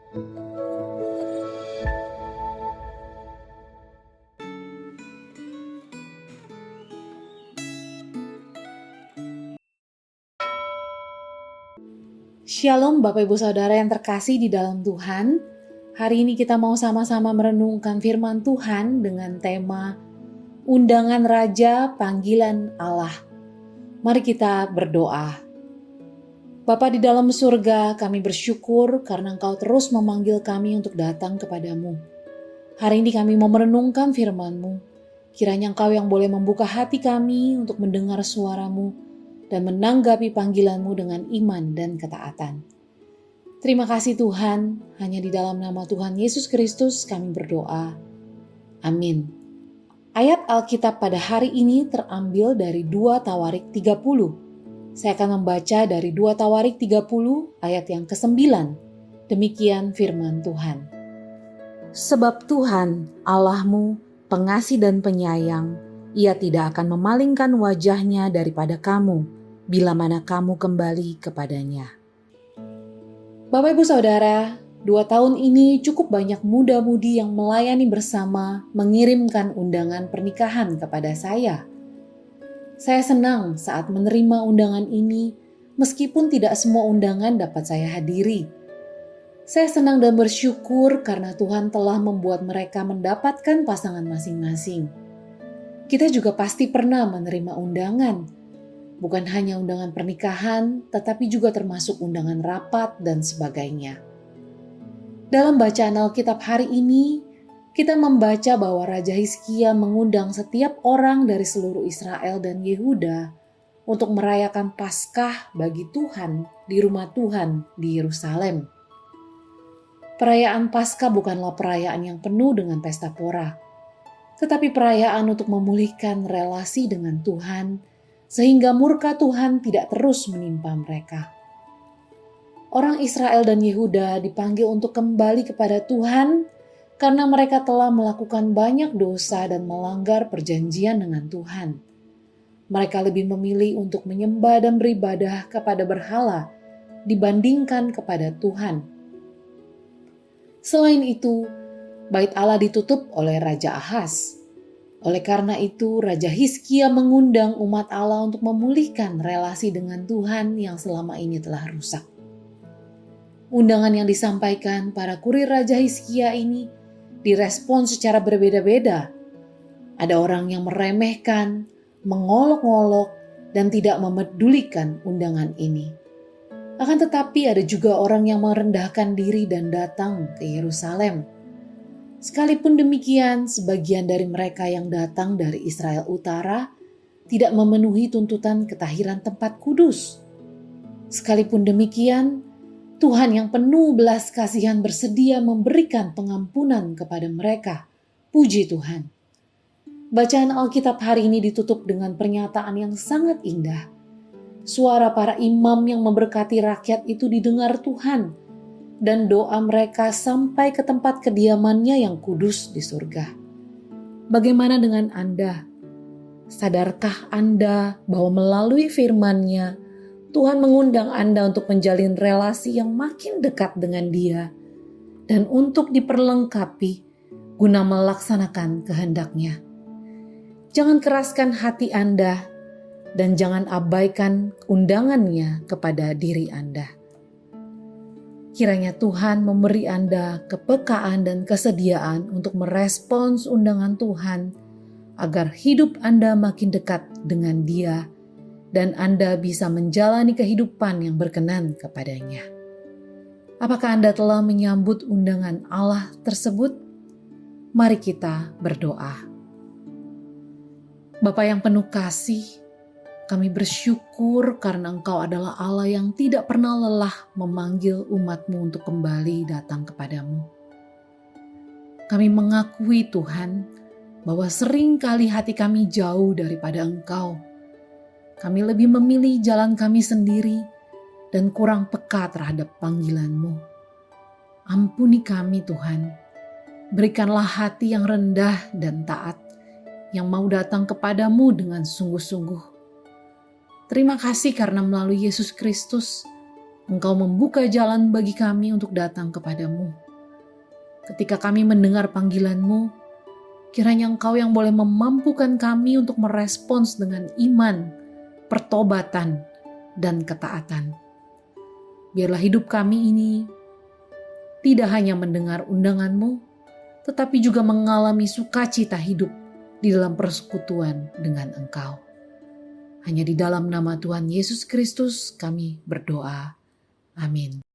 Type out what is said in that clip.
Shalom Bapak Ibu Saudara yang terkasih di dalam Tuhan. Hari ini kita mau sama-sama merenungkan firman Tuhan dengan tema Undangan Raja Panggilan Allah. Mari kita berdoa. Bapa di dalam surga, kami bersyukur karena Engkau terus memanggil kami untuk datang kepadamu. Hari ini kami mau merenungkan firman-Mu. Kiranya Engkau yang boleh membuka hati kami untuk mendengar suara-Mu dan menanggapi panggilan-Mu dengan iman dan ketaatan. Terima kasih Tuhan, hanya di dalam nama Tuhan Yesus Kristus kami berdoa. Amin. Ayat Alkitab pada hari ini terambil dari 2 Tawarik 30. Saya akan membaca dari 2 Tawarik 30 ayat yang ke-9. Demikian firman Tuhan. Sebab Tuhan, Allahmu, pengasih dan penyayang, Ia tidak akan memalingkan wajahnya daripada kamu, bila mana kamu kembali kepadanya. Bapak Ibu Saudara, 2 tahun ini cukup banyak muda-mudi yang melayani bersama mengirimkan undangan pernikahan kepada saya. Saya senang saat menerima undangan ini, meskipun tidak semua undangan dapat saya hadiri. Saya senang dan bersyukur karena Tuhan telah membuat mereka mendapatkan pasangan masing-masing. Kita juga pasti pernah menerima undangan. Bukan hanya undangan pernikahan, tetapi juga termasuk undangan rapat dan sebagainya. Dalam bacaan Alkitab hari ini, kita membaca bahwa Raja Hizkia mengundang setiap orang dari seluruh Israel dan Yehuda untuk merayakan Paskah bagi Tuhan di rumah Tuhan di Yerusalem. Perayaan Paskah bukanlah perayaan yang penuh dengan pesta pora, tetapi perayaan untuk memulihkan relasi dengan Tuhan, sehingga murka Tuhan tidak terus menimpa mereka. Orang Israel dan Yehuda dipanggil untuk kembali kepada Tuhan karena mereka telah melakukan banyak dosa dan melanggar perjanjian dengan Tuhan. Mereka lebih memilih untuk menyembah dan beribadah kepada berhala dibandingkan kepada Tuhan. Selain itu, Bait Allah ditutup oleh Raja Ahaz. Oleh karena itu, Raja Hizkia mengundang umat Allah untuk memulihkan relasi dengan Tuhan yang selama ini telah rusak. Undangan yang disampaikan para kurir Raja Hizkia ini direspon secara berbeda-beda. Ada orang yang meremehkan, mengolok-olok, dan tidak memedulikan undangan ini. Akan tetapi ada juga orang yang merendahkan diri dan datang ke Yerusalem. Sekalipun demikian, sebagian dari mereka yang datang dari Israel Utara tidak memenuhi tuntutan ketahiran tempat kudus. Sekalipun demikian, Tuhan yang penuh belas kasihan bersedia memberikan pengampunan kepada mereka. Puji Tuhan. Bacaan Alkitab hari ini ditutup dengan pernyataan yang sangat indah. Suara para imam yang memberkati rakyat itu didengar Tuhan, dan doa mereka sampai ke tempat kediamannya yang kudus di surga. Bagaimana dengan Anda? Sadarkah Anda bahwa melalui firman-Nya, Tuhan mengundang Anda untuk menjalin relasi yang makin dekat dengan Dia dan untuk diperlengkapi guna melaksanakan kehendak-Nya. Jangan keraskan hati Anda dan jangan abaikan undangan-Nya kepada diri Anda. Kiranya Tuhan memberi Anda kepekaan dan kesediaan untuk merespons undangan Tuhan agar hidup Anda makin dekat dengan Dia dan Anda bisa menjalani kehidupan yang berkenan kepadanya. Apakah Anda telah menyambut undangan Allah tersebut? Mari kita berdoa. Bapa yang penuh kasih, kami bersyukur karena Engkau adalah Allah yang tidak pernah lelah memanggil umat-Mu untuk kembali datang kepadamu. Kami mengakui Tuhan bahwa sering kali hati kami jauh daripada Engkau. Kami lebih memilih jalan kami sendiri dan kurang peka terhadap panggilan-Mu. Ampuni kami Tuhan, berikanlah hati yang rendah dan taat yang mau datang kepadamu dengan sungguh-sungguh. Terima kasih karena melalui Yesus Kristus Engkau membuka jalan bagi kami untuk datang kepadamu. Ketika kami mendengar panggilan-Mu, kiranya Engkau yang boleh memampukan kami untuk merespons dengan iman, pertobatan, dan ketaatan. Biarlah hidup kami ini tidak hanya mendengar undangan-Mu, tetapi juga mengalami sukacita hidup di dalam persekutuan dengan Engkau. Hanya di dalam nama Tuhan Yesus Kristus kami berdoa. Amin.